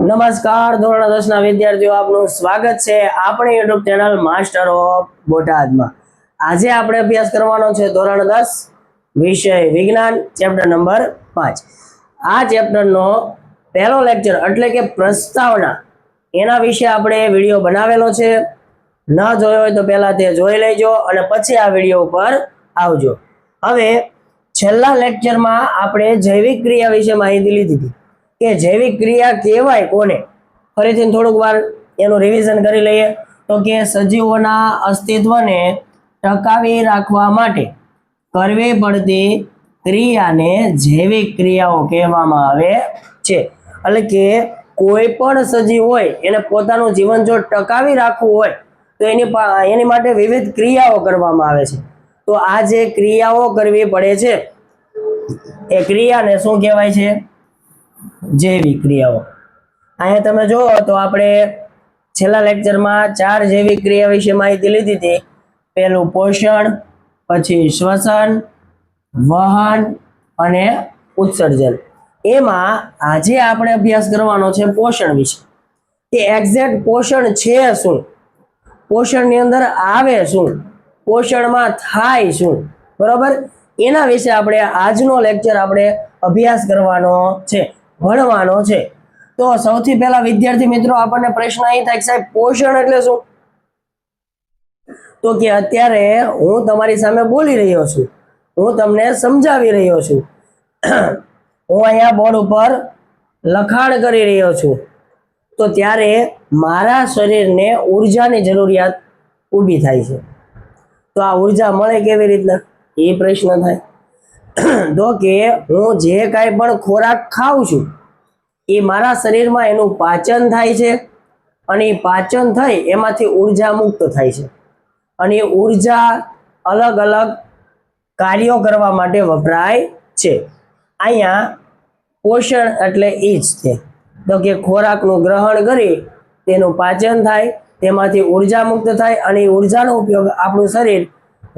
નમસ્કાર ધોરણ 10 ના વિદ્યાર્થીઓ, આપનું સ્વાગત છે આપણી YouTube ચેનલ માસ્ટર ઓફ બોટાદમાં। આજે આપણે અભ્યાસ કરવાનો છે ધોરણ 10 વિષય વિજ્ઞાન ચેપ્ટર નંબર 5। આ ચેપ્ટરનો પહેલો લેક્ચર એટલે કે પ્રસ્તાવના એના વિશે આપણે વિડિયો બનાવેલો છે। ન જોયો હોય તો પહેલા તે જોઈ લેજો અને પછી આ વિડિયો ઉપર આવજો। હવે છેલ્લા લેક્ચરમાં આપણે જૈવિક ક્રિયા વિશે માહિતી લીધી હતી કે જૈવિક ક્રિયા કહેવાય કોને। ફરીથી થોડુંક વાર એનું રિવિઝન કરી લઈએ તો કે સજીવોના અસ્તિત્વને ટકાવી રાખવા માટે કરવી પડતી ક્રિયાને જૈવિક ક્રિયાઓ કહેવામાં આવે છે। એટલે કે કોઈ પણ સજીવ હોય એને પોતાનું જીવન જો ટકાવી રાખવું હોય તો એની માટે વિવિધ ક્રિયાઓ કરવામાં આવે છે। તો આ જે ક્રિયાઓ કરવી પડે છે એ ક્રિયાને શું કહેવાય છે? જૈવિક ક્રિયાઓ। અહીંયા તમે જુઓ તો આપણે છેલ્લા લેક્ચરમાં 4 જૈવિક ક્રિયા વિશે માહિતી લીધી હતી। પહેલું પોષણ, પછી શ્વસન, વહન અને ઉત્સર્જન। એમાં આજે આપણે અભ્યાસ કરવાનો છે પોષણ વિશે કે એક્ઝેક્ટ પોષણ છે શું, પોષણની અંદર આવે શું, પોષણમાં થાય શું, બરોબર? એના વિશે આપણે આજનો લેક્ચર આપણે અભ્યાસ કરવાનો છે, ભણવાનો છે। તો સૌથી પહેલા વિદ્યાર્થી મિત્રો આપણને પ્રશ્ન અહીં થાય કે સાહેબ પોષણ એટલે શું? તો કે અત્યારે હું તમારી સામે બોલી રહ્યો છું, હું તમને સમજાવી રહ્યો છું, હું અહીંયા બોર્ડ ઉપર લખાણ કરી રહ્યો છું, તો ત્યારે મારા શરીરને ઉર્જાની જરૂરિયાત ઊભી થાય છે। તો આ ઉર્જા મળે કેવી રીતના એ પ્રશ્ન થાય। તો કે હું જે કાંઈ પણ ખોરાક ખાઉં છું એ મારા શરીરમાં એનું પાચન થાય છે અને એ પાચન થઈ એમાંથી ઉર્જા મુક્ત થાય છે અને એ ઉર્જા અલગ અલગ કાર્યો કરવા માટે વપરાય છે। અહીંયા પોષણ એટલે એ જ છે। તો કે ખોરાકનું ગ્રહણ કરી તેનું પાચન થાય, તેમાંથી ઉર્જા મુક્ત થાય અને એ ઉર્જાનો ઉપયોગ આપણું શરીર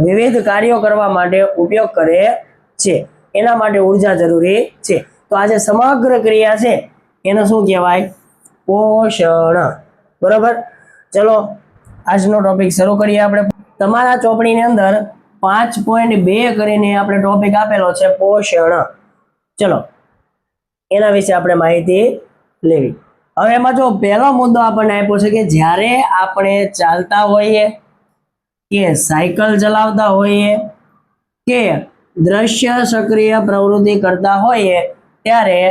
વિવિધ કાર્યો કરવા માટે ઉપયોગ કરે છે, એના માટે ઉર્જા જરૂરી છે। તો આજે સમગ્ર ક્રિયા છે એને શું કહેવાય? પોષણ, બરોબર? ચલો આજનો ટોપિક શરૂ કરીએ આપણે। તમારા ચોપડીની અંદર 5.2 કરીને આપણે ટોપિક આપેલો છે પોષણ। ચલો એના વિશે આપણે માહિતી લેવી। હવે એમાં જો પહેલો મુદ્દો આપણને આપ્યો છે કે જ્યારે આપણે ચાલતા હોઈએ કે સાયકલ ચલાવતા હોઈએ કે દ્રશ્ય સક્રિય પ્રવૃત્તિ કરતા હોઈએ ત્યારે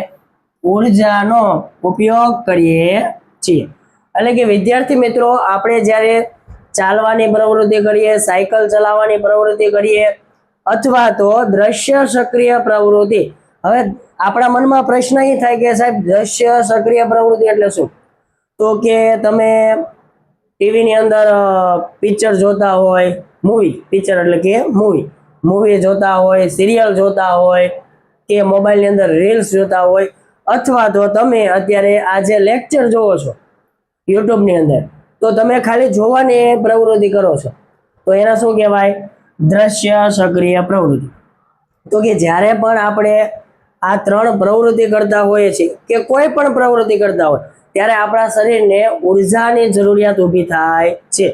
ઉર્જાનો ઉપયોગ કરીએ છીએ। એટલે કે વિદ્યાર્થી મિત્રો આપણે જ્યારે ચાલવાની પ્રવૃત્તિ કરીએ, સાયકલ ચલાવવાની પ્રવૃત્તિ કરીએ અથવા તો દ્રશ્ય સક્રિય પ્રવૃત્તિ, હવે આપણા મનમાં પ્રશ્ન એ થાય કે સાહેબ દ્રશ્ય સક્રિય પ્રવૃત્તિ એટલે શું? તો કે તમે ટીવીની અંદર પિક્ચર જોતા હોય, મૂવી, પિક્ચર એટલે કે મૂવી જોતા હોય, સિરિયલ જોતા હોય કે મોબાઈલની અંદર રીલ્સ જોતા હોય અથવા તો તમે અત્યારે આ જે લેક્ચર જોવો છો યુટ્યુબની અંદર, તો તમે ખાલી જોવાની પ્રવૃત્તિ કરો છો તો એના શું કહેવાય? દ્રશ્ય સક્રિય પ્રવૃત્તિ। તો કે જ્યારે પણ આપણે આ 3 પ્રવૃત્તિ કરતા હોઈએ છીએ કે કોઈ પણ પ્રવૃત્તિ કરતા હોય ત્યારે આપણા શરીરને ઉર્જાની જરૂરિયાત ઊભી થાય છે।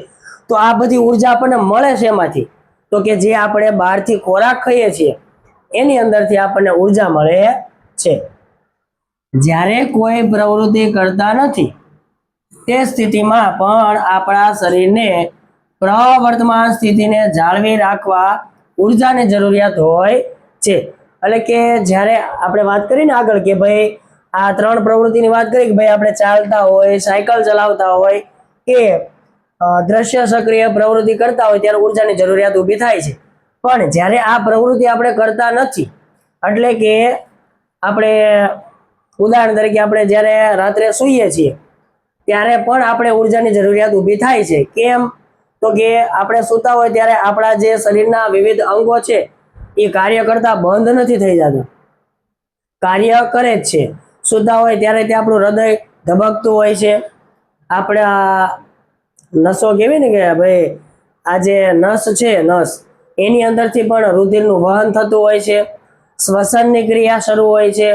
તો આ બધી ઉર્જા આપણને મળે છે એમાંથી, તો કે જે આપણે બહારથી ખોરાક ખાઈએ છીએ એની અંદરથી આપણને ઉર્જા મળે છે। જ્યારે કોઈ પ્રવૃત્તિ કરતા નથી તે સ્થિતિમાં પણ આપણા શરીરને પ્રવર્તમાન સ્થિતિને જાળવી રાખવા ઉર્જાની જરૂરિયાત હોય છે। એટલે કે જ્યારે આપણે વાત કરીને આગળ કે ભાઈ આ 3 પ્રવૃત્તિની વાત કરી કે ભાઈ આપણે ચાલતા હોય, સાયકલ ચલાવતા હોય કે દ્રશ્ય સક્રિય પ્રવૃત્તિ કરતા હોય ત્યારે ઉર્જાની જરૂરિયાત ઊભી થાય છે। પણ જ્યારે આ પ્રવૃત્તિ આપણે કરતા નથી, એટલે કે આપણે ઉદાહરણ તરીકે આપણે જ્યારે રાત્રે સૂઈએ છીએ ત્યારે પણ આપણે ઉર્જાની જરૂરિયાત ઊભી થાય છે। કેમ? તો કે આપણે સૂતા હોય ત્યારે આપણા જે શરીરના વિવિધ અંગો છે એ કાર્ય કરતા બંધ નથી થઈ જતા, કાર્ય કરે જ છે। સૂતા હોય ત્યારે તે આપણું હૃદય ધબકતું હોય છે, આપણા નસો કહેવાય ને કે ભાઈ આ જે નસ છે, નસ એની અંદરથી પણ રુધિરનું વહન થતું હોય છે, શ્વસનની ક્રિયા શરૂ હોય છે,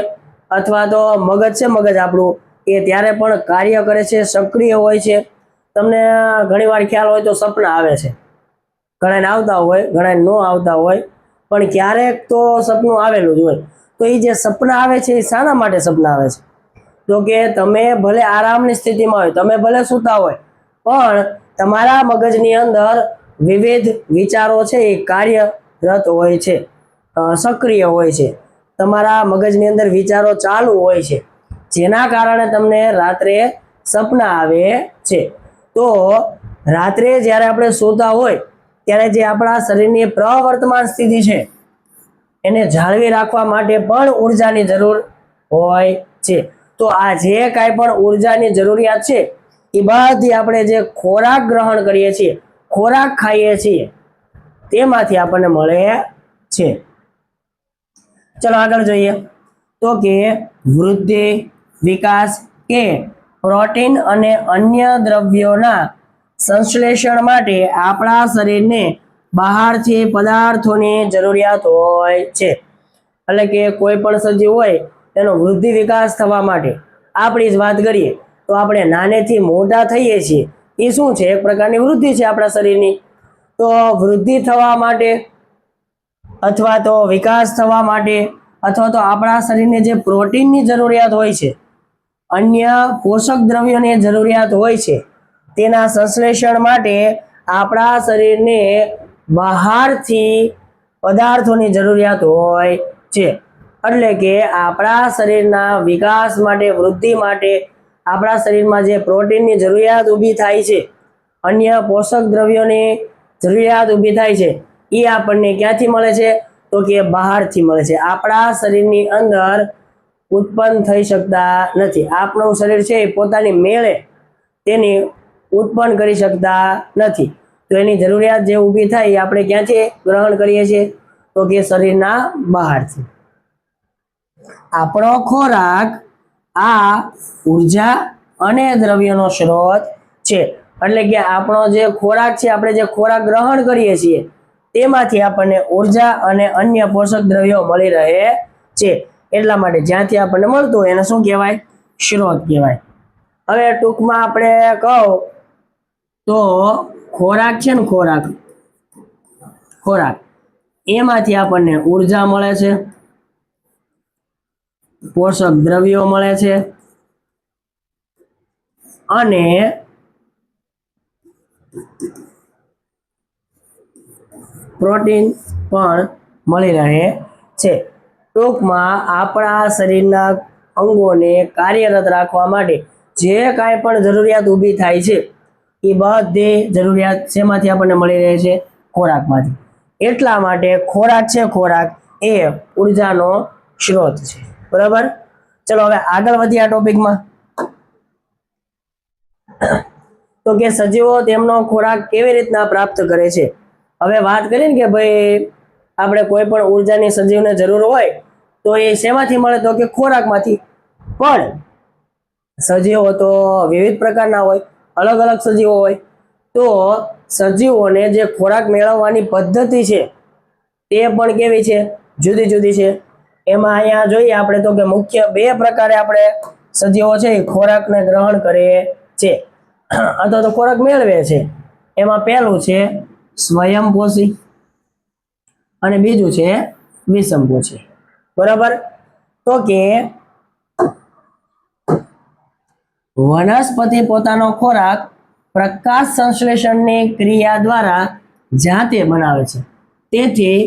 અથવા તો મગજ છે, મગજ આપણું એ ત્યારે પણ કાર્ય કરે છે, સક્રિય હોય છે. તમને ઘણીવાર ખ્યાલ હોય તો સપના આવે છે, ઘણાને આવતા હોય, ઘણાને ન આવતા હોય, પણ ક્યારેક તો સપનું આવેલું જ હોય. તો એ જે સપના આવે છે એ શાના માટે સપના આવે છે? તો કે તમે ભલે આરામની સ્થિતિમાં હોય, તમે ભલે સૂતા હોય, પણ તમારા મગજની અંદર વિવિધ વિચારો છે એ કાર્યરત હોય છે, સક્રિય હોય છે. તમારા મગજની અંદર વિચારો ચાલુ હોય છે, જેના કારણે તમને રાત્રે સપના આવે છે. તો રાત્રે જ્યારે આપણે સૂતા હોય ત્યારે જે આપણા શરીરની પ્રવર્તમાન સ્થિતિ છે એને જાળવી રાખવા માટે પણ ઉર્જાની જરૂર હોય છે. તો આ જે કાંઈ પણ ઉર્જાની જરૂરિયાત છે એ બધી આપણે જે ખોરાક ગ્રહણ કરીએ છીએ, ખોરાક ખાઈએ છીએ, તેમાંથી આપણને મળે છે. ચલો આગળ જોઈએ. તો કે વૃદ્ધિ, વિકાસ કે પ્રોટીન અને અન્ય દ્રવ્યોના સંશ્લેષણ માટે આપણા શરીરને બહારથી પદાર્થોની જરૂરિયાત હોય છે. એટલે કે કોઈ પણ સજીવ હોય તેનો વૃદ્ધિ વિકાસ થવા માટે આપણી જ વાત કરીએ તો આપણે નાનેથી મોટા થઈએ છીએ, એ શું છે? એક પ્રકારની વૃદ્ધિ છે આપણા શરીરની. તો વૃદ્ધિ થવા માટે અથવા તો વિકાસ થવા માટે અથવા તો આપણા શરીરને જે પ્રોટીનની જરૂરિયાત હોય છે, અન્ય પોષક દ્રવ્યોની જરૂરિયાત હોય છે, તેના સંશ્લેષણ માટે આપણા શરીરને બહારથી પદાર્થોની જરૂરિયાત હોય છે. એટલે કે આપણા શરીરના વિકાસ માટે, વૃદ્ધિ માટે આપણા શરીરમાં જે પ્રોટીનની જરૂરિયાત ઊભી થાય છે, અન્ય પોષક દ્રવ્યોની જરૂરિયાત ઊભી થાય છે, એ આપણને ક્યાંથી મળે છે? તો કે બહારથી મળે છે. આપણા શરીરની અંદર ઉત્પન્ન થઈ શકતા નથી. આપણું શરીર છે એ પોતાની મેળે તેની ઉત્પન્ન કરી શકતા નથી. તો એની જરૂરિયાત જે ઊભી થાય એ આપણે ક્યાંથી ગ્રહણ કરીએ છીએ? તો કે શરીરના બહારથી. આપણો ખોરાક આ ઉર્જા અને દ્રવ્યનો સ્ત્રોત છે. એટલે કે આપણો જે ખોરાક છે, આપણે જે ખોરાક ગ્રહણ કરીએ છીએ તેમાંથી આપણને ઉર્જા અને અન્ય પોષક દ્રવ્યો મળી રહે છે. એટલા માટે જ્યાંથી આપણને મળતું હોય એને શું કહેવાય? સ્ત્રોત કહેવાય. હવે ટૂંકમાં આપણે કહું તો ખોરાક છે ને, ખોરાક એમાંથી આપણને ઉર્જા મળે છે, પોષક દ્રવ્યો મળે છે અને પ્રોટીન પણ મળી રહે છે. ટૂંકમાં આપણા શરીરના અંગોને કાર્યરત રાખવા માટે જે કાંઈ પણ જરૂરિયાત ઊભી થાય છે એ બધી જરૂરિયાત શેમાંથી આપણને મળી રહે છે? ખોરાકમાંથી. એટલા માટે ખોરાક છે, ખોરાક એ ઉર્જાનો સ્ત્રોત છે. બરાબર? ચલો હવે આગળ વધીએ આ ટોપિકમાં. તો કે સજીવો તેમનો ખોરાક કેવી રીતના પ્રાપ્ત કરે છે? હવે વાત કરીએ ને કે ભાઈ આપણે કોઈ પણ ઉર્જાની સજીવને જરૂર હોય તો એ શેમાંથી મળે? તો કે ખોરાકમાંથી. પણ સજીવો તો વિવિધ પ્રકારના હોય, અલગ અલગ સજીવો હોય. તો સજીવોને જે ખોરાક મેળવવાની પદ્ધતિ છે તે પણ કેવી છે? જુદી જુદી છે. એમાં અહીંયા જોઈએ આપણે તો કે મુખ્ય બે પ્રકારે આપણે સજીવો છે એ ખોરાકને ગ્રહણ કરે છે અથવા તો ખોરાક મેળવે છે. એમાં પહેલું છે સ્વયંપોષી અને બીજું છે વિષમપોષી. બરાબર? તો કે વનસ્પતિ પોતાનો ખોરાક પ્રકાશ સંશ્લેષણની ક્રિયા દ્વારા જાતે બનાવે છે. તેથી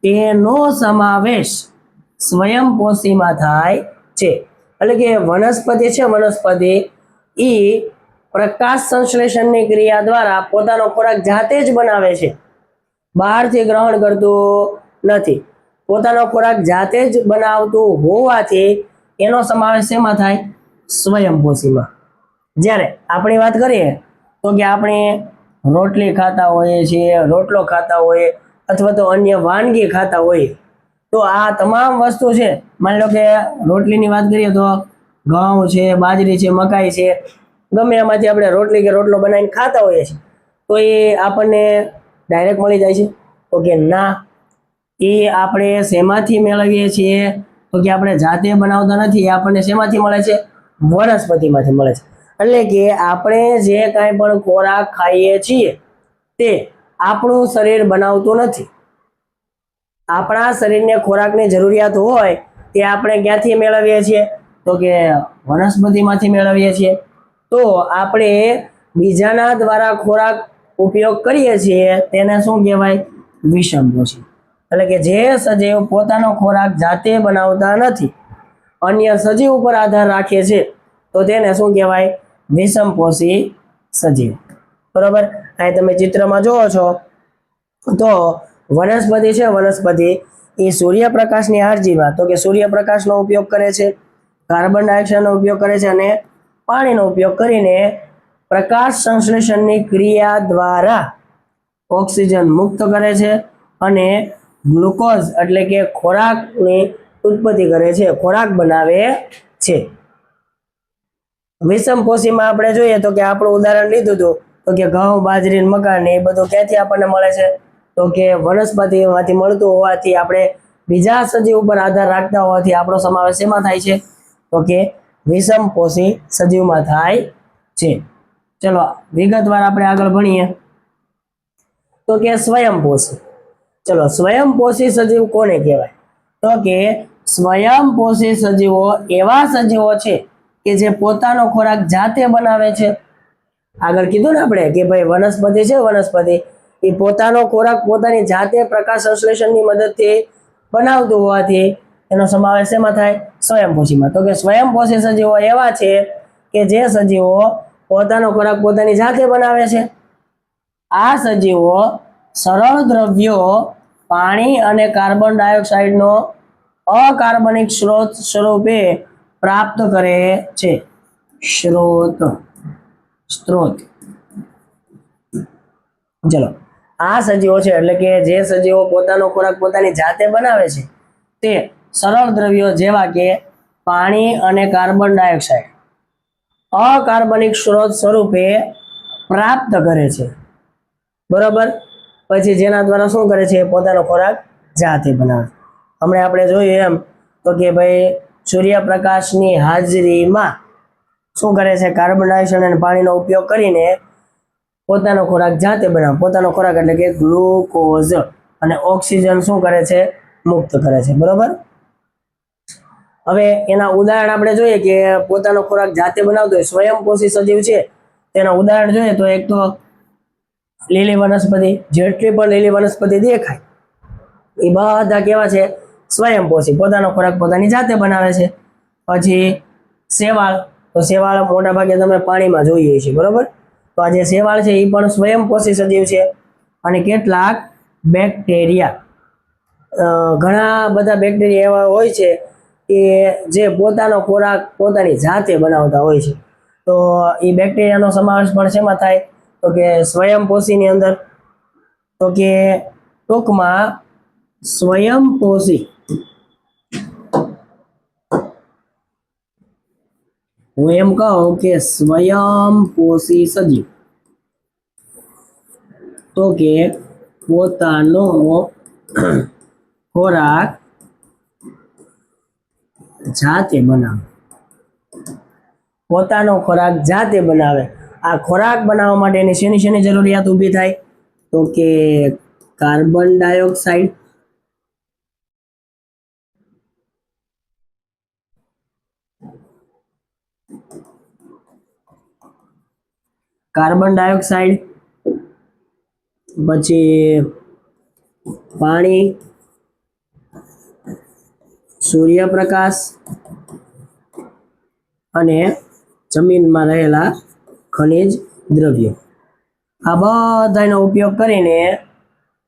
તેનો સમાવેશ સ્વયંપોષીમાં થાય છે. એટલે કે વનસ્પતિ છે, વનસ્પતિ એ પ્રકાશ સંશ્લેષણની ક્રિયા દ્વારા પોતાનો ખોરાક જાતે જ બનાવે છે, બહારથી ગ્રહણ કરતું નથી. પોતાનો ખોરાક જાતે જ બનાવતું હોવાથી એનો સમાવેશ શેમાં થાય? સ્વયંપોષીમાં. જ્યારે આપણી વાત કરીએ તો કે આપણે રોટલી ખાતા હોઈએ છીએ, રોટલો ખાતા હોઈએ અથવા તો અન્ય વાનગી ખાતા હોઈએ, તો આ તમામ વસ્તુ છે, માની લો કે રોટલીની વાત કરીએ તો ઘઉં છે, બાજરી છે, મકાઈ છે, ગમે એમાંથી આપણે રોટલી કે રોટલો બનાવીને ખાતા હોઈએ છીએ, તો એ આપણને ડાયરેક્ટ મળી જાય છે? તો કે ના. એ આપણે શેમાંથી મેળવીએ છીએ? તો કે આપણે જાતે બનાવતા નથી. એ આપણને શેમાંથી મળે છે? વનસ્પતિમાંથી મળે છે. એટલે કે આપણે જે કાંઈ પણ ખોરાક ખાઈએ છીએ તે આપણું શરીર બનાવતું નથી. આપણા શરીરને ખોરાકની જરૂરિયાત હોય તે આપણે ક્યાંથી મેળવીએ છીએ? તો કે વનસ્પતિમાંથી મેળવીએ છીએ. તો આપણે બીજાના દ્વારા ખોરાક ઉપયોગ કરીએ છીએ તેને શું કહેવાય? વિષમપોષી. એટલે કે જે સજીવ પોતાનો ખોરાક જાતે બનાવતા નથી, અન્ય સજીવ ઉપર આધાર રાખે છે, તો તેને શું કહેવાય? વિષમપોષી સજીવ. બરોબર. અહીં તમે ચિત્રમાં જોવો છો તો વનસ્પતિ છે, વનસ્પતિ એ સૂર્યપ્રકાશની હાજરીમાં, તો કે સૂર્યપ્રકાશનો ઉપયોગ કરે છે, કાર્બન ડાયોક્સાઇડનો ઉપયોગ કરે છે અને પાણીનો ઉપયોગ કરીને પ્રકાશ સંશ્લેષણની ક્રિયા દ્વારા ઓક્સિજન મુક્ત કરે છે અને ગ્લુકોઝ એટલે કે ખોરાકની ઉત્પત્તિ કરે છે, ખોરાક બનાવે છે. વિષમપોષીમાં આપણે જોઈએ તો કે આપણું ઉદાહરણ લીધું હતું તો કે ઘઉં, બાજરી, મકાન એ બધું ક્યાંથી આપણને મળે છે? તો કે વનસ્પતિમાંથી મળતું હોવાથી આપણે બીજા સજીવ ઉપર આધાર રાખતા હોવાથી આપણો સમાવેશ એમાં થાય છે? તો કે વિષમપોષી સજીવમાં થાય છે. ચલો વિગતવાર આપણે આગળ ભણીએ તો કે સ્વયંપોષી. ચલો સ્વયંપોષી સજીવ કોને કહેવાય? તો કે સ્વયંપોષી સજીવો એવા સજીવો છે કે જે પોતાનો ખોરાક જાતે બનાવે છે. આગળ કીધું ને આપણે કે ભાઈ વનસ્પતિ છે, વનસ્પતિ એ પોતાનો ખોરાક પોતાની જાતે પ્રકાશ સંશ્લેષણની મદદથી બનાવતું હોવાથી એનો સમાવેશ એમાં થાય? સ્વયંપોષીમાં. તો કે સ્વયંપોષી સજીવો એવા છે કે જે સજીવો પોતાનો ખોરાક પોતાની જાતે બનાવે છે. આ સજીવો સરળ દ્રવ્યો પાણી અને કાર્બન ડાયોક્સાઇડનો અકાર્બનિક સ્ત્રોત સ્વરૂપે પ્રાપ્ત કરે છે. સ્ત્રોત. ચલો આ સજીવો છે એટલે કે જે સજીવો પોતાનો ખોરાક પોતાની જાતે બનાવે છે તે સરળ દ્રવ્યો જેવા કે પાણી અને કાર્બન ડાયોક્સાઇડ અકાર્બનિક સ્ત્રોત સ્વરૂપે પ્રાપ્ત કરે છે. બરાબર. પછી જેના દ્વારા શું કરે છે? પોતાનો ખોરાક જાતે બનાવે. હમણાં આપણે જોયું એમ તો કે ભાઈ સૂર્યપ્રકાશની હાજરીમાં શું કરે છે? કાર્બન ડાયોક્સાઇડ અને પાણીનો ઉપયોગ કરીને પોતાનો ખોરાક જાતે બનાવે. પોતાનો ખોરાક એટલે કે ગ્લુકોઝ અને ઓક્સિજન શું કરે છે? મુક્ત કરે છે. બરોબર. હવે એના ઉદાહરણ આપણે જોઈએ કે પોતાનો ખોરાક જાતે બનાવતો હોય સ્વયંપોષી સજીવ છે તેના ઉદાહરણ જોઈએ તો એક તો લીલી વનસ્પતિ. જેટલી પણ લીલી વનસ્પતિ દેખાય એ બધા કેવા છે? સ્વયંપોષી. પોતાનો ખોરાક પોતાની જાતે બનાવે છે. પછી શેવાળ. તો શેવાળ મોટા ભાગે તમે પાણીમાં જોઈએ છે. બરોબર. તો આ જે શેવાળ છે એ પણ સ્વયંપોષી સજીવ છે. અને કેટલાક બેક્ટેરિયા, ઘણા બધા બેક્ટેરિયા એવા હોય છે કે જે પોતાનો ખોરાક પોતાની જાતે બનાવતા હોય છે. તો એ બેક્ટેરિયાનો સમાવેશ પણ શેમાં થાય? તો કે સ્વયંપોષીની અંદર. તો કે ટૂંકમાં સ્વયંપોષી હું એમ કહું કે સ્વયંપોષી સજીવ તો કે પોતાનો ખોરાક જાતે બનાવે. પોતાનો ખોરાક જાતે બનાવે. આ ખોરાક બનાવવા માટે એની શેની જરૂરિયાત ઊભી થાય? તો કે કાર્બન ડાયોક્સાઇડ, પછી પાણી, સૂર્યપ્રકાશ અને જમીનમાં રહેલા ખનિજ દ્રવ્યો. આ બધાનો ઉપયોગ કરીને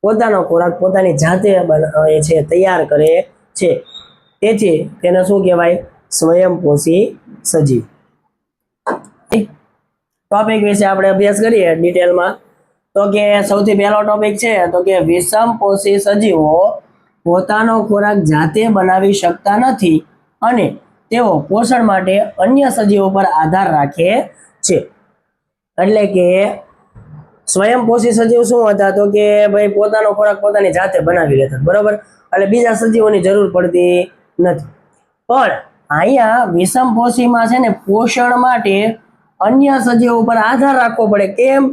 પોતાનો ખોરાક પોતાની જાતે બનાવે છે, તૈયાર કરે છે. તેથી તેને શું કહેવાય? સ્વયંપોષી સજીવ. ટોપિક વિશે આપણે અભ્યાસ કરીએ ડિટેલમાં. તો કે સૌથી પહેલો ટોપિક છે તો કે વિષમપોષી સજીવો પોતાનો ખોરાક જાતે બનાવી શકતા નથી અને તેઓ પોષણ માટે અન્ય સજીવો પર આધાર રાખે છે. એટલે કે સ્વયંપોષી સજીવ શું હતા? તો કે ભાઈ પોતાનો ખોરાક પોતાની જાતે બનાવી લેતા. બરોબર. એટલે બીજા સજીવોની જરૂર પડતી નથી. પણ અહીંયા વિષમપોષીમાં છે ને પોષણ માટે અન્ય સજીવો ઉપર આધાર રાખવો પડે. કેમ?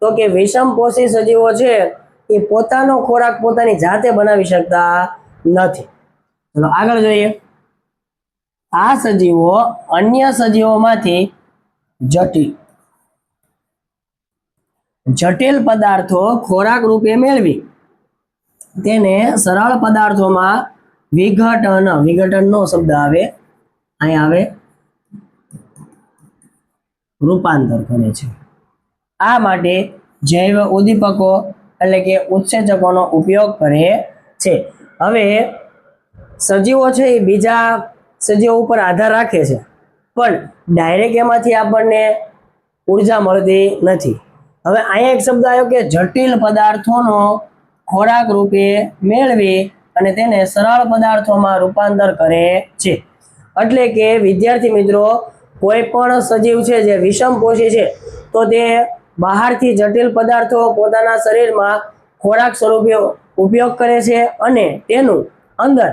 તો કે વિષમપોષી સજીવો છે એ પોતાનો ખોરાક પોતાની જાતે બનાવી શકતા નથી. ચલો આગળ જોઈએ. આ સજીવો અન્ય સજીવોમાંથી જટિલ પદાર્થો ખોરાક રૂપે મેળવી તેને સરળ પદાર્થોમાં વિઘટનનો શબ્દ આવે, અહીં આવે રૂપાંતર કરે છે. આ માટે જૈવ ઉદ્દીપકો એટલે કે ઉત્સેચકોનો ઉપયોગ કરે છે. હવે સજીવો છે એ બીજા સજીવો ઉપર આધાર રાખે છે, પણ ડાયરેક્ટ એમાંથી આપણને ઉર્જા મળતી નથી. હવે અહીંયા એક શબ્દ આવ્યો કે જટિલ પદાર્થોનો ખોરાક રૂપે મેળવી અને તેને સરળ પદાર્થોમાં રૂપાંતર કરે છે. એટલે કે વિદ્યાર્થી મિત્રો, કોઈ પણ સજીવ છે જે વિષમપોષી છે તો તે બહારથી જટિલ પદાર્થો પોતાના શરીરમાં ખોરાક સ્વરૂપે ઉપયોગ કરે છે અને તેનું અંદર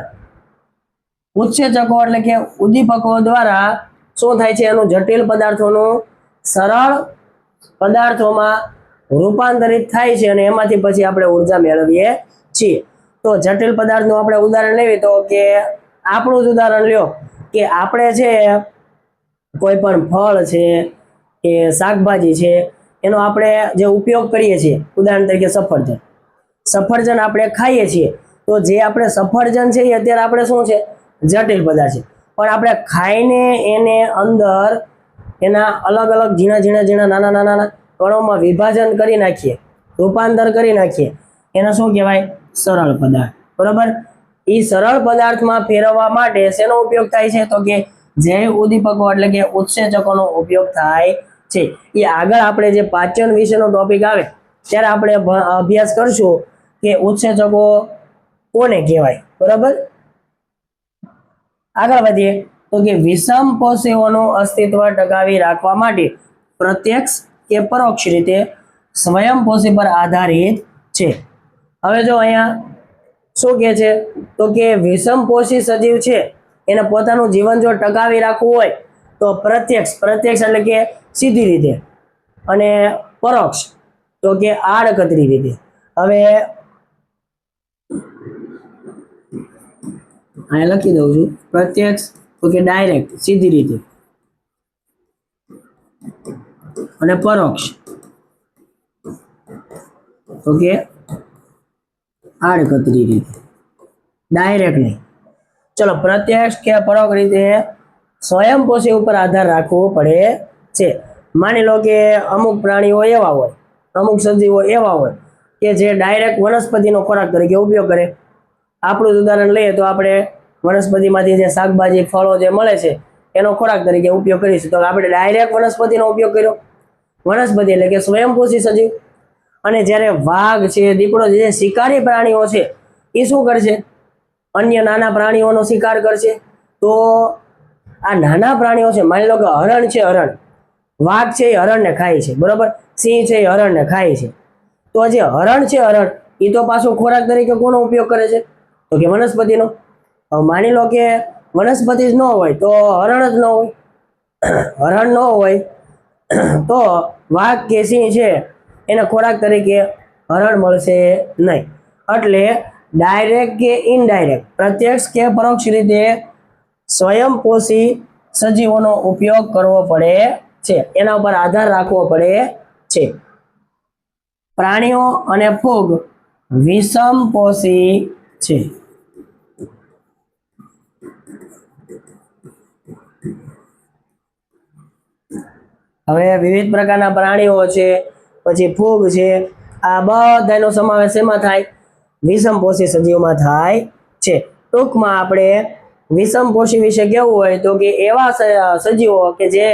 ઉત્સેચકો એટલે કે ઉદ્દીપકો દ્વારા શું થાય છે, એનું જટિલ પદાર્થોનું સરળ પદાર્થોમાં રૂપાંતરિત થાય છે અને એમાંથી પછી આપણે ઉર્જા મેળવીએ છીએ. તો જટિલ પદાર્થનું આપણે ઉદાહરણ લેવી તો કે આપણું જ ઉદાહરણ લ્યો કે આપણે છે કોઈ પણ ફળ છે કે શાકભાજી છે એનો આપણે જે ઉપયોગ કરીએ છીએ, ઉદાહરણ તરીકે સફરજન આપણે ખાઈએ છીએ, તો જે આપણે સફરજન છે એ અત્યારે આપણે શું છે, જટિલ પદાર્થ છે, પણ આપણે ખાઈને એને અંદર એના અલગ અલગ ઝીણા નાના કણોમાં વિભાજન કરી નાખીએ, રૂપાંતર કરી નાખીએ, એને શું કહેવાય, સરળ પદાર્થ. બરોબર. એ સરળ પદાર્થમાં ફેરવવા માટે શેનો ઉપયોગ થાય છે, તો કે જૈવ ઉદ્દીપકો એટલે કે ઉત્સેચકોનો ઉપયોગ થાય છે. એ આગળ આપણે જે પાચન વિશેનો ટોપિક આવે ત્યારે આપણે અભ્યાસ કરશું કે ઉત્સેચકો કોને કહેવાય. બરાબર. આગળ વધીએ તો કે વિષમપોષીઓનું અસ્તિત્વ ટકાવી રાખવા માટે પ્રત્યક્ષ કે પરોક્ષ રીતે સ્વયંપોષી પર આધારિત છે. હવે જો અહીંયા શું કહે છે, તો કે વિષમપોષી સજીવ છે એને પોતાનું જીવન જો ટકાવી રાખવું હોય તો પ્રત્યક્ષ એટલે કે સીધી રીતે, અને પરોક્ષ તો કે આડકતરી રીતે. હવે અહીં લખી દઉં છું, પ્રત્યક્ષ તો કે ડાયરેક્ટ સીધી રીતે, અને પરોક્ષ તો કે આડકતરી રીતે, ડાયરેક્ટ નહીં. ચલો, પ્રત્યક્ષ કે પરોક્ષ રીતે સ્વયંપોષી ઉપર આધાર રાખવો પડે છે. માની લો કે અમુક પ્રાણીઓ એવા હોય, અમુક સજીવો એવા હોય કે જે ડાયરેક્ટ વનસ્પતિનો ખોરાક તરીકે ઉપયોગ કરે. આપણું જ ઉદાહરણ લઈએ તો આપણે વનસ્પતિમાંથી જે શાકભાજી ફળો જે મળે છે એનો ખોરાક તરીકે ઉપયોગ કરીશું, તો આપણે ડાયરેક્ટ વનસ્પતિનો ઉપયોગ કર્યો. વનસ્પતિ એટલે કે સ્વયંપોષી સજીવ. અને જ્યારે વાઘ છે, દીપડો છે, જે શિકારી પ્રાણીઓ છે એ શું કરશે, અન્ય નાના પ્રાણીઓનો શિકાર કરશે. તો આ નાના પ્રાણીઓ છે, માની લો કે હરણ છે, વાઘ છે એ હરણને ખાય છે, બરોબર, સિંહ છે એ હરણને ખાય છે. તો જે હરણ છે, એ તો પાછું ખોરાક તરીકે કોનો ઉપયોગ કરે છે, તો કે વનસ્પતિનો. હવે માની લો કે વનસ્પતિ જ ન હોય તો હરણ જ ન હોય, હરણ ન હોય તો વાઘ કે સિંહ છે એને ખોરાક તરીકે હરણ મળશે નહીં. એટલે ડાયરેક્ટ કે ઇનડાયરેક્ટ, પ્રત્યક્ષ કે પરોક્ષ રીતે સ્વયંપોષી સજીવોનો ઉપયોગ કરવો પડે છે, એના ઉપર આધાર રાખવો પડે છે. પ્રાણીઓ અને ફૂગ વિષમપોષી છે. હવે વિવિધ પ્રકારના પ્રાણીઓ છે, પછી ફૂગ છે, આ બધાનો સમાવેશ એમાં થાય, વિષમપોષી સજીવમાં થાય છે. ટૂંકમાં આપણે વિષમપોષી વિશે કેવું હોય તો કે એવા સજીવો કે જે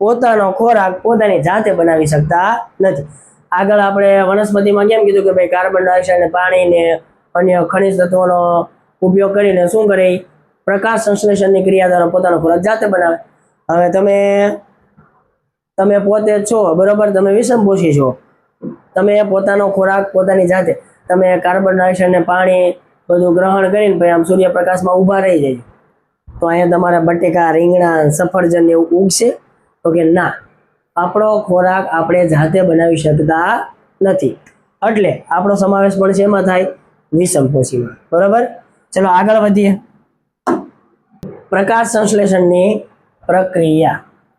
પોતાનો ખોરાક પોતાની જાતે બનાવી શકતા નથી. આગળ આપણે વનસ્પતિમાં કેમ કીધું કે ભાઈ કાર્બન ડાયોક્સાઇડ ને પાણી ને અન્ય ખનિજ તત્વોનો ઉપયોગ કરીને શું કરે, પ્રકાશ સંશ્લેષણની ક્રિયા દ્વારા પોતાનો ખોરાક જાતે બનાવે. હવે તમે પોતે છો, બરોબર, તમે વિષમપોષી છો, તમે પોતાનો ખોરાક પોતાની જાતે, તમે કાર્બન ડાયોક્સાઇડ ને પાણી બધું ગ્રહણ કરીને પછી આમ સૂર્યપ્રકાશમાં ઊભા રહી જાય, તો અહીંયા તમારા બટેકા, રીંગણા, સફરજન એવું ઉગશે? તો કે ના, આપણો ખોરાક આપણે જાતે બનાવી શકતા નથી. એટલે આપણો સમાવેશ પણ શેમાં થાય? વિષમપોષીમાં. બરાબર. ચલો આગળ વધીએ. પ્રકાશ સંશ્લેષણની પ્રક્રિયા.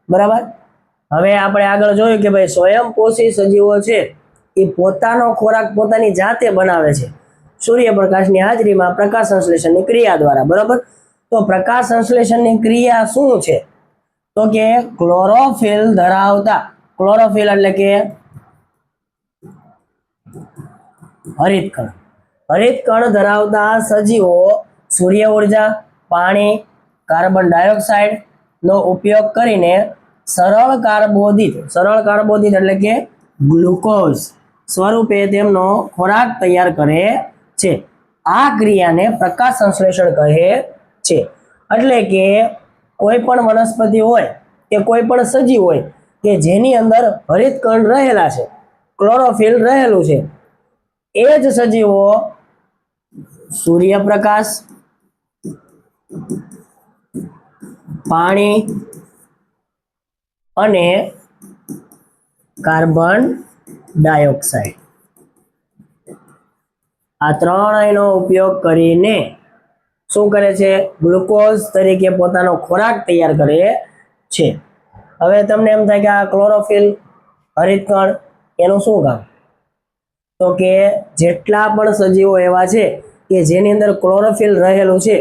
બરાબર. હવે આપણે આગળ જોયું કે ભાઈ સ્વયંપોષી સજીવો છે એ પોતાનો ખોરાક પોતાની જાતે બનાવે છે સૂર્યપ્રકાશની હાજરીમાં પ્રકાશ સંશ્લેષણની ક્રિયા દ્વારા. બરાબર. તો પ્રકાશ સંશ્લેષણની ક્રિયા શું છે? તો કે ક્લોરોફિલ ધરાવતા, ક્લોરોફિલ એટલે કે હરિતકણ, હરિતકણ ધરાવતા સજીવો સૂર્ય ઉર્જા, પાણી, કાર્બન ડાયોક્સાઇડ નો ઉપયોગ કરીને સરળ કાર્બોદિત એટલે કે ગ્લુકોઝ સ્વરૂપે તેમનો ખોરાક તૈયાર કરે છે. આ ક્રિયાને પ્રકાશ સંશ્લેષણ કહે છે. એટલે કે કોઈ પણ વનસ્પતિ હોય કે કોઈ પણ સજીવ હોય કે જેની અંદર હરિતકણ રહેલા છે, ક્લોરોફિલ રહેલું છે, એ જ સજીવો સૂર્યપ્રકાશ, પાણી અને કાર્બન ડાયોક્સાઇડ આ ત્રણેયનો ઉપયોગ કરીને શું કરે છે? ગ્લુકોઝ તરીકે પોતાનો ખોરાક તૈયાર કરે છે. હવે તમને એમ થાય કે આ ક્લોરોફિલ, હરિતકણ એનું શું કામ? તો કે જેટલા પણ સજીવો એવા છે કે જેની અંદર ક્લોરોફિલ રહેલું છે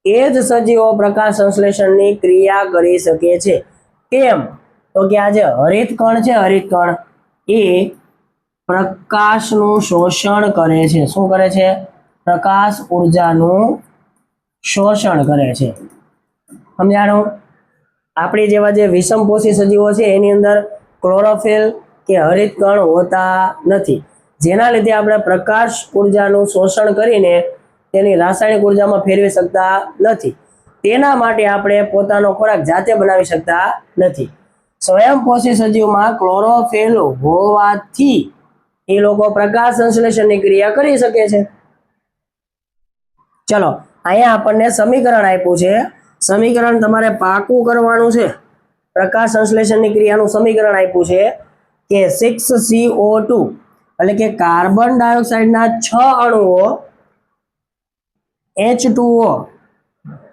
એ જ સજીવો પ્રકાશ સંશ્લેષણની ક્રિયા કરી શકે છે. કેમ? તો કે આ જે હરિતકણ છે, હરિતકણ એ પ્રકાશનું શોષણ કરે છે. શું કરે છે? પ્રકાશ ઉર્જાનું શોષણ કરે છે. સમજાણું? આપણી જેવા જે વિષમપોષી સજીવો છે એની અંદર ક્લોરોફિલ કે હરિતકણ હોતા નથી, જેના લીધે આપણે પ્રકાશ ઉર્જાનું શોષણ કરીને તેની રાસાયણિક ઉર્જામાં ફેરવી શકતા નથી. તેના માટે આપણે પોતાનો ખોરાક જાતે બનાવી શકતા નથી. સ્વયંપોષી સજીવમાં ક્લોરોફિલ હોવાથી એ લોકો પ્રકાશ સંશ્લેષણની ક્રિયા કરી શકે છે. ચલો અહીંયા આપણને સમીકરણ આપ્યું છે. સમીકરણ તમારે પાકું કરવાનું છે. પ્રકાશ સંશ્લેષણની ક્રિયાનું સમીકરણ આપ્યું છે કે 6CO2 એટલે કે કાર્બન ડાયોક્સાઇડના 6 અણુઓ H2O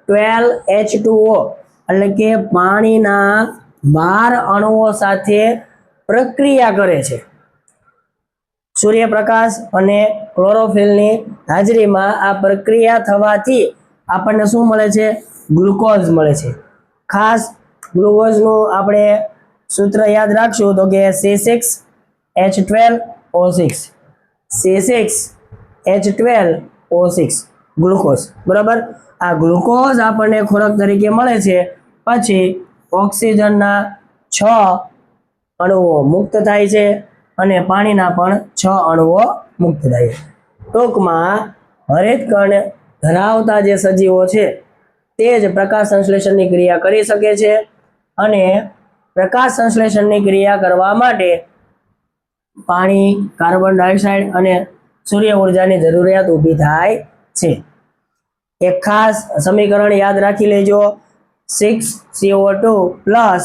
12H2O એટલે કે પાણીના 12 અણુઓ સાથે પ્રક્રિયા કરે છે. સૂર્યપ્રકાશ અને ક્લોરોફિલની હાજરીમાં આ પ્રક્રિયા થવાથી આપણને શું મળે છે? ગ્લુકોઝ મળે છે. ખાસ ગ્લુકોઝનું આપણે સૂત્ર યાદ રાખશું તો કે C6H12O6, C6H12O6 ગ્લુકોઝ. બરાબર. આ ગ્લુકોઝ આપણને ખોરાક તરીકે મળે છે. પછી ઓક્સિજનના 6 અણુઓ મુક્ત થાય છે અને પાણીના પણ 6 અણુઓ મુક્ત થાય છે. ટૂંકમાં હરિતકણ ધરાવતા જે સજીવો છે તે જ પ્રકાશ સંશ્લેષણની ક્રિયા કરી શકે છે અને પ્રકાશ સંશ્લેષણની ક્રિયા કરવા માટે પાણી, કાર્બન ડાયોક્સાઇડ અને સૂર્ય ઉર્જાની જરૂરિયાત ઊભી થાય છે. એક ખાસ સમીકરણ યાદ રાખી લેજો. 6CO2 પ્લસ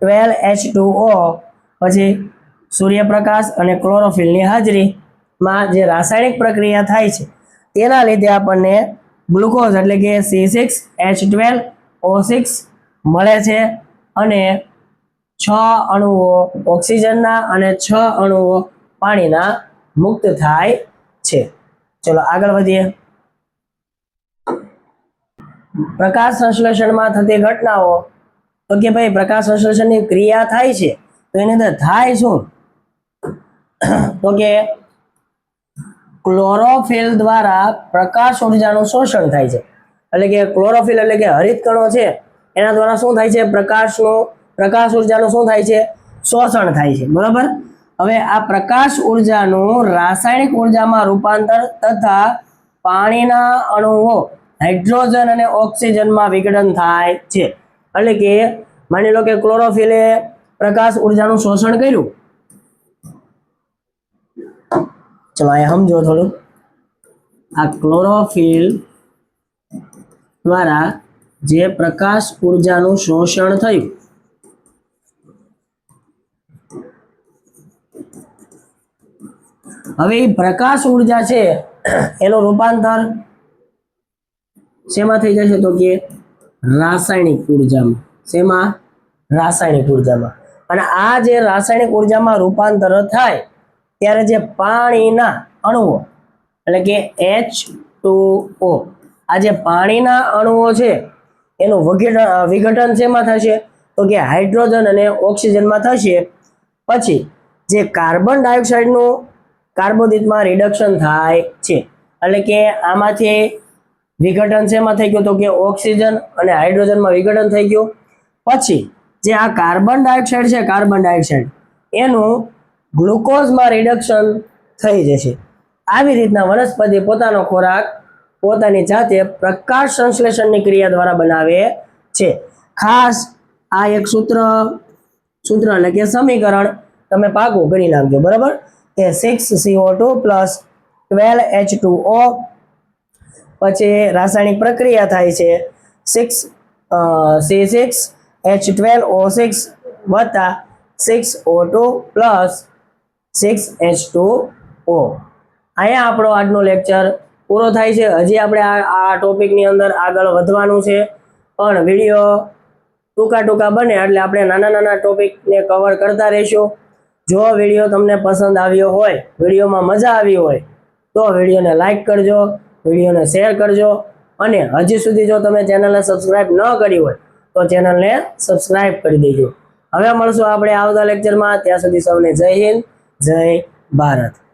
12H2O પછી સૂર્યપ્રકાશ અને ક્લોરોફિલની હાજરીમાં જે રાસાયણિક પ્રક્રિયા થાય છે તેના લીધે આપણને ગ્લુકોઝ એટલે કે C6H12O6 મળે છે અને 6 અણુઓ ઓક્સિજનના અને 6 અણુઓ પાણીના મુક્ત થાય છે. ચલો આગળ વધીએ. પ્રકાશ સંશ્લેષણમાં થતી ઘટનાઓ. તો કે ભાઈ પ્રકાશ સંશ્લેષણની ક્રિયા થાય છે તો એની અંદર થાય શું? તો કે ક્લોરોફિલ દ્વારા પ્રકાશ ઉર્જાનું શોષણ થાય છે. એટલે કે ક્લોરોફિલ એટલે કે હરિતકણો છે એના દ્વારા શું થાય છે? પ્રકાશ ઉર્જાનું શું થાય છે? શોષણ થાય છે. બરાબર. હવે આ પ્રકાશ ઉર્જાનું રાસાયણિક ઉર્જામાં રૂપાંતર તથા પાણીના અણુઓ હાઇડ્રોજન અને ઓક્સિજનમાં વિઘટન થાય છે. એટલે કે માની લો કે ક્લોરોફિલે પ્રકાશ ઉર્જાનું શોષણ કર્યું. ચલો અહીંયા સમજો થોડું. આ ક્લોરોફિલ દ્વારા જે પ્રકાશ ઉર્જાનું શોષણ થયું હવે એ પ્રકાશ ઉર્જા છે એનું રૂપાંતર શેમાં થઈ જશે તો કે રાસાયણિક ઉર્જામાં શેમાં રાસાયણિક ઉર્જામાં અને આ જે રાસાયણિક ઉર્જામાં રૂપાંતર થાય ત્યારે જે પાણીના અણુઓ એટલે કે H2O આ જે પાણીના અણુઓ છે એનું વિઘટન શેમાં થશે તો કે હાઇડ્રોજન અને ઓક્સિજનમાં થશે પછી જે કાર્બન ડાયોક્સાઇડનું કાર્બોદિતમાં રિડક્શન થાય છે એટલે કે આમાંથી વિઘટન શેમાં થઈ ગયું તો કે ઓક્સિજન અને હાઇડ્રોજનમાં વિઘટન થઈ ગયું પછી જે આ કાર્બન ડાયોક્સાઇડ છે કાર્બન ડાયોક્સાઇડ એનું ગ્લુકોઝમાં રિડક્શન થઈ જશે આવી રીતના વનસ્પતિ પોતાનો ખોરાક પોતાની જાતે પ્રકાશ સંશ્લેષણની ક્રિયા દ્વારા બનાવે છે ખાસ આ એક સૂત્ર એટલે કે સમીકરણ તમે પાકું કરી નાખજો બરાબર કે 6CO2 પ્લસ 12H2O પછી રાસાયણિક પ્રક્રિયા થાય છે 6C6H12O6 વત્તા 6O2 પ્લસ 6H2O અહીંયા આપણો આજનો લેક્ચર પૂરો થાય છે હજી આપણે આ ટોપિકની અંદર આગળ વધવાનું છે પણ વિડીયો ટૂંકા બને એટલે આપણે નાના ટોપિકને કવર કરતા રહીશું જો વિડીયો તમને પસંદ આવ્યો હોય વિડીયોમાં મજા આવી હોય તો વિડીયોને લાઈક કરજો વિડીયોને શેર કરજો અને હજી સુધી જો તમે ચેનલને સબસ્ક્રાઇબ ન કરી હોય તો ચેનલને સબસ્ક્રાઇબ કરી દેજો હવે મળશું આપણે આવતા લેક્ચરમાં ત્યાં સુધી સૌને જય હિન્દ જય ભારત